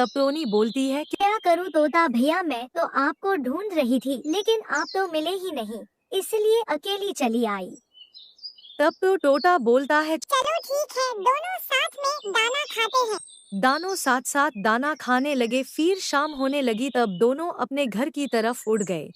तब टोनी बोलती है क्या करूँ तोता भैया, मैं तो आपको ढूंढ रही थी लेकिन आप तो मिले ही नहीं, इसलिए अकेली चली आई। तब तो टोटा बोलता है चलो ठीक है, दोनों साथ में दाना खाते हैं। दानों साथ साथ दाना खाने लगे। फिर शाम होने लगी तब दोनों अपने घर की तरफ उड़ गए।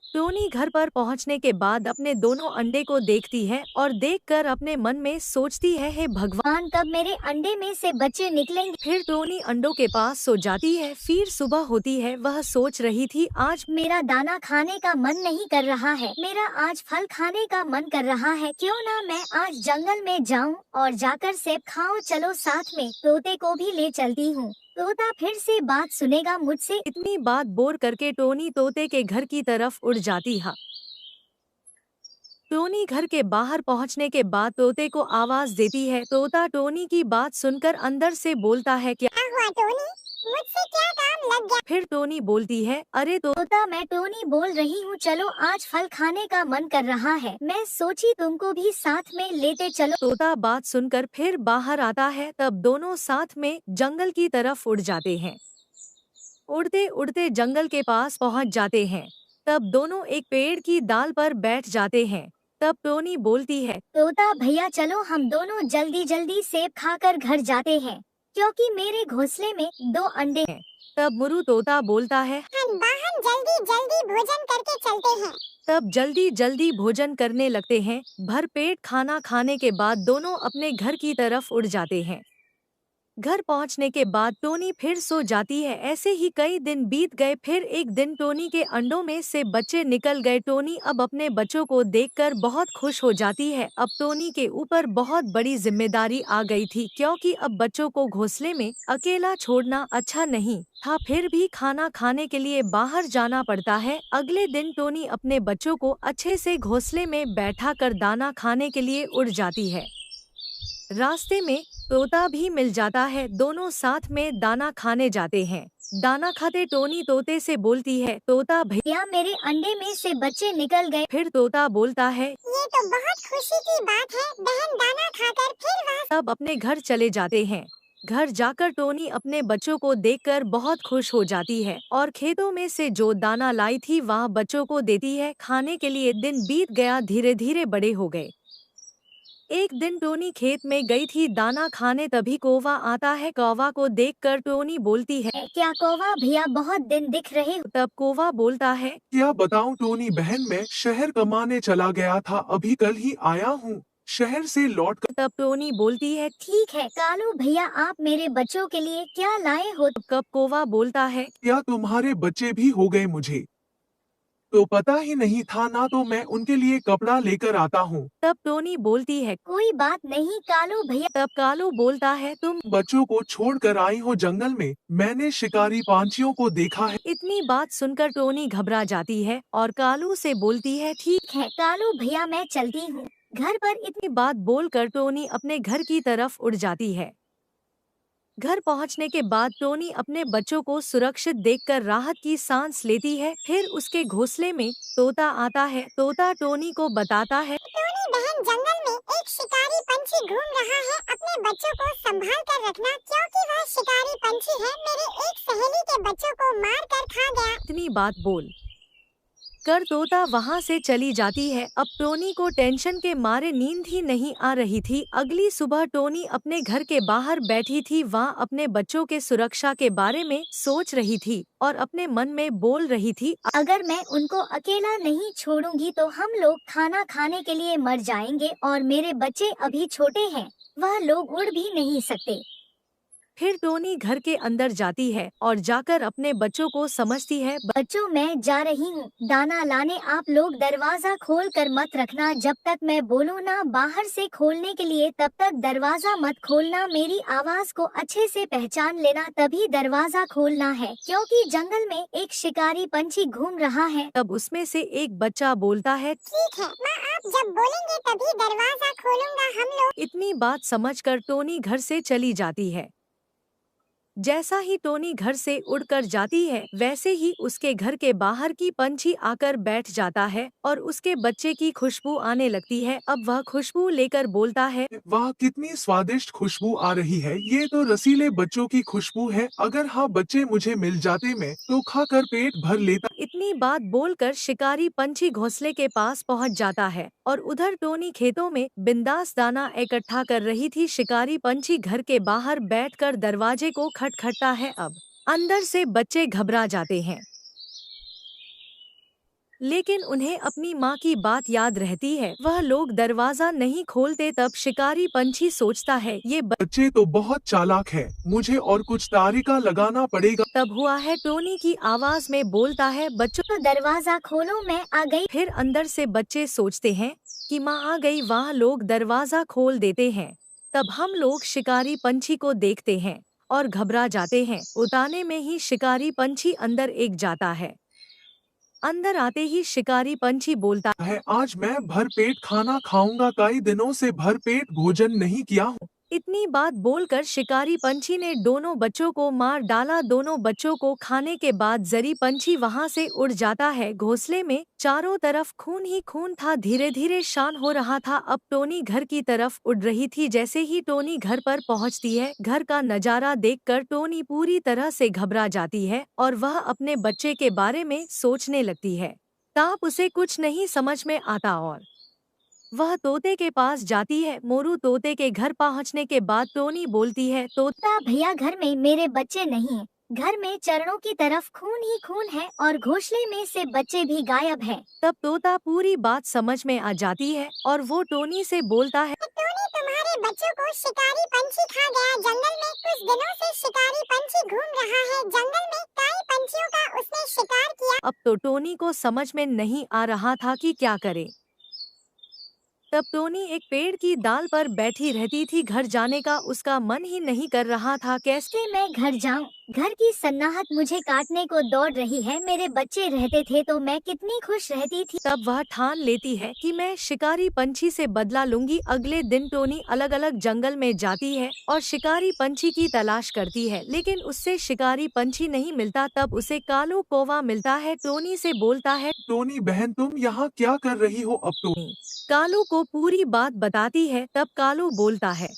टोनी घर पर पहुंचने के बाद अपने दोनों अंडे को देखती है और देखकर अपने मन में सोचती है, हे भगवान, कब मेरे अंडे में से बच्चे निकलेंगे। फिर टोनी अंडों के पास सो जाती है। फिर सुबह होती है। वह सोच रही थी, आज मेरा दाना खाने का मन नहीं कर रहा है, मेरा आज फल खाने का मन कर रहा है। क्यों ना मैं आज जंगल में जाऊं और जाकर सेब खाऊं। चलो साथ में तोते को भी ले चलती हूँ, तोता फिर से बात सुनेगा मुझसे। इतनी बात बोर करके टोनी तोते के घर की तरफ उड़ जाती है। टोनी घर के बाहर पहुंचने के बाद तोते को आवाज देती है। तोता टोनी की बात सुनकर अंदर से बोलता है, क्या हुआ टोनी, मुझसे क्या काम लग गया। फिर टोनी बोलती है, अरे तोता मैं टोनी बोल रही हूँ, चलो आज फल खाने का मन कर रहा है, मैं सोची तुमको भी साथ में लेते चलो। तोता बात सुनकर फिर बाहर आता है। तब दोनों साथ में जंगल की तरफ उड़ जाते हैं। उड़ते उड़ते जंगल के पास पहुंच जाते हैं। तब दोनों एक पेड़ की डाल पर बैठ जाते हैं। तब टोनी बोलती है, तोता भैया चलो हम दोनों जल्दी जल्दी सेब खाकर घर जाते हैं, क्योंकि मेरे घोंसले में 2 अंडे हैं। तब मुरु तोता बोलता है, हम बाहर जल्दी जल्दी भोजन करके चलते हैं। तब जल्दी जल्दी भोजन करने लगते हैं। भरपेट खाना खाने के बाद दोनों अपने घर की तरफ उड़ जाते हैं। घर पहुंचने के बाद टोनी फिर सो जाती है। ऐसे ही कई दिन बीत गए। फिर एक दिन टोनी के अंडों में से बच्चे निकल गए। टोनी अब अपने बच्चों को देखकर बहुत खुश हो जाती है। अब टोनी के ऊपर बहुत बड़ी जिम्मेदारी आ गई थी, क्योंकि अब बच्चों को घोंसले में अकेला छोड़ना अच्छा नहीं था। फिर भी खाना खाने के लिए बाहर जाना पड़ता है। अगले दिन टोनी अपने बच्चों को अच्छे से घोंसले में बैठा कर दाना खाने के लिए उड़ जाती है। रास्ते में तोता भी मिल जाता है। दोनों साथ में दाना खाने जाते हैं। दाना खाते टोनी तोते से बोलती है, तोता भैया मेरे अंडे में से बच्चे निकल गए। फिर तोता बोलता है, ये तो बहुत खुशी की बात है, बहन दाना खाकर फिर वहाँ। सब अपने घर चले जाते हैं। घर जाकर टोनी अपने बच्चों को देखकर बहुत खुश हो जाती है और खेतों में से जो दाना लाई थी वह बच्चों को देती है खाने के लिए। दिन बीत गया, धीरे धीरे बड़े हो गए। एक दिन टोनी खेत में गई थी दाना खाने, तभी कौवा आता है। कौवा को देखकर टोनी बोलती है, क्या कौवा भैया बहुत दिन दिख रहे हो। तब कौवा बोलता है, क्या बताऊं टोनी बहन, मैं शहर कमाने चला गया था, अभी कल ही आया हूँ शहर से लौट कर। तब टोनी बोलती है, ठीक है कालू भैया, आप मेरे बच्चों के लिए क्या लाए हो। कब कौवा बोलता है, क्या तुम्हारे बच्चे भी हो गए, मुझे तो पता ही नहीं था ना, तो मैं उनके लिए कपड़ा लेकर आता हूँ। तब टोनी बोलती है, कोई बात नहीं कालू भैया। तब कालू बोलता है, तुम बच्चों को छोड़कर आई हो जंगल में, मैंने शिकारी पंछियों को देखा है। इतनी बात सुनकर टोनी घबरा जाती है और कालू से बोलती है, ठीक है कालू भैया, मैं चलती हूँ घर पर। इतनी बात बोलकर टोनी अपने घर की तरफ उड़ जाती है। घर पहुंचने के बाद टोनी अपने बच्चों को सुरक्षित देखकर राहत की सांस लेती है। फिर उसके घोंसले में तोता आता है। तोता टोनी को बताता है, टोनी बहन, जंगल में एक शिकारी पंछी घूम रहा है, अपने बच्चों को संभाल कर रखना, क्योंकि वह शिकारी पंछी है, मेरे एक सहेली के बच्चों को मार कर खा गया। इतनी बात बोल कर तोता वहां से चली जाती है। अब टोनी को टेंशन के मारे नींद ही नहीं आ रही थी। अगली सुबह टोनी अपने घर के बाहर बैठी थी। वहाँ अपने बच्चों के सुरक्षा के बारे में सोच रही थी और अपने मन में बोल रही थी, अगर मैं उनको अकेला नहीं छोड़ूंगी तो हम लोग खाना खाने के लिए मर जाएंगे, और मेरे बच्चे अभी छोटे हैं, वह लोग उड़ भी नहीं सकते। फिर टोनी घर के अंदर जाती है और जाकर अपने बच्चों को समझती है, बच्चों मैं जा रही हूँ दाना लाने, आप लोग दरवाजा खोल कर मत रखना, जब तक मैं बोलूँ ना बाहर से खोलने के लिए तब तक दरवाजा मत खोलना, मेरी आवाज को अच्छे से पहचान लेना तभी दरवाजा खोलना है, क्योंकि जंगल में एक शिकारी पंछी घूम रहा है। तब उसमें से एक बच्चा बोलता है, ठीक है माँ, आप जब बोलेंगे तभी दरवाजा खोलूंगा हम लोग। इतनी बात समझकर टोनी घर से चली जाती है। जैसा ही टोनी घर से उड़कर जाती है वैसे ही उसके घर के बाहर की पंछी आकर बैठ जाता है और उसके बच्चे की खुशबू आने लगती है। अब वह खुशबू लेकर बोलता है, वाह, कितनी स्वादिष्ट खुशबू आ रही है। ये तो रसीले बच्चों की खुशबू है। अगर हाँ बच्चे मुझे मिल जाते मैं तो खाकर पेट भर लेता। इतनी बात बोलकर शिकारी पंछी घोंसले के पास पहुंच जाता है और उधर टोनी खेतों में बिंदास दाना इकट्ठा कर रही थी। शिकारी पंछी घर के बाहर बैठकर दरवाजे को खटखटाता है। अब अंदर से बच्चे घबरा जाते हैं, लेकिन उन्हें अपनी माँ की बात याद रहती है। वह लोग दरवाजा नहीं खोलते। तब शिकारी पंछी सोचता है, ये बच्चे तो बहुत चालाक है, मुझे और कुछ तारिका लगाना पड़ेगा। तब हुआ है टोनी की आवाज में बोलता है, बच्चों तो दरवाजा खोलो, मैं आ गई। फिर अंदर से बच्चे सोचते हैं कि माँ आ गई। वहाँ लोग दरवाजा खोल देते हैं। तब हम लोग शिकारी पंछी को देखते हैं और घबरा जाते हैं। उताने में ही शिकारी पंछी अंदर एक जाता है। अंदर आते ही शिकारी पंछी बोलता है, आज मैं भर पेट खाना खाऊंगा। कई दिनों से भर पेट भोजन नहीं किया हूँ। इतनी बात बोलकर शिकारी पंछी ने दोनों बच्चों को मार डाला। दोनों बच्चों को खाने के बाद जरी पंछी वहां से उड़ जाता है। घोंसले में चारों तरफ खून ही खून था। धीरे धीरे शाम हो रहा था। अब टोनी घर की तरफ उड़ रही थी। जैसे ही टोनी घर पर पहुंचती है, घर का नजारा देखकर टोनी पूरी तरह से घबरा जाती है और वह अपने बच्चे के बारे में सोचने लगती है। ताप उसे कुछ नहीं समझ में आता और वह तोते के पास जाती है। मोरू तोते के घर पहुंचने के बाद टोनी बोलती है, तोता भैया, घर में मेरे बच्चे नहीं हैं। घर में चरणों की तरफ खून ही खून है और घोंसले में से बच्चे भी गायब हैं। तब तोता पूरी बात समझ में आ जाती है और वो टोनी से बोलता है, टोनी, तुम्हारे बच्चों को शिकारी पंछी खा गया। जंगल में कुछ दिनों से शिकारी पंछी घूम रहा है। जंगल में कई पंछियों का उसने शिकार किया। अब तो टोनी को समझ में नहीं आ रहा था कि क्या करे। तब टोनी एक पेड़ की डाल पर बैठी रहती थी। घर जाने का उसका मन ही नहीं कर रहा था। कैसे मैं घर जाऊं? घर की सन्नाहट मुझे काटने को दौड़ रही है। मेरे बच्चे रहते थे तो मैं कितनी खुश रहती थी। तब वह ठान लेती है कि मैं शिकारी पंछी से बदला लूंगी। अगले दिन टोनी अलग अलग जंगल में जाती है और शिकारी पंछी की तलाश करती है, लेकिन उससे शिकारी पंछी नहीं मिलता। तब उसे कालू कौवा मिलता है। टोनी से बोलता है, टोनी बहन, तुम यहाँ क्या कर रही हो? अब तो कालू को पूरी बात बताती है। तब कालू बोलता है,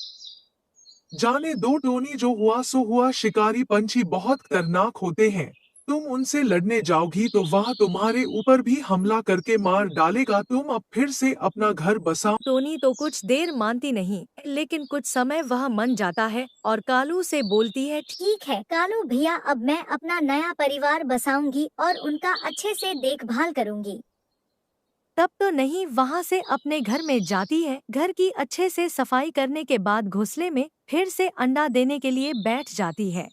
जाने दो टोनी, जो हुआ सो हुआ। शिकारी पंछी बहुत खतरनाक होते हैं। तुम उनसे लड़ने जाओगी तो वह तुम्हारे ऊपर भी हमला करके मार डालेगा। तुम अब फिर से अपना घर बसाओ। टोनी तो कुछ देर मानती नहीं, लेकिन कुछ समय वह मान जाता है और कालू से बोलती है, ठीक है कालू भैया, अब मैं अपना नया परिवार बसाऊंगी और उनका अच्छे से देखभाल करूंगी। तब तो नहीं वहां से अपने घर में जाती है। घर की अच्छे से सफाई करने के बाद घोंसले में फिर से अंडा देने के लिए बैठ जाती है।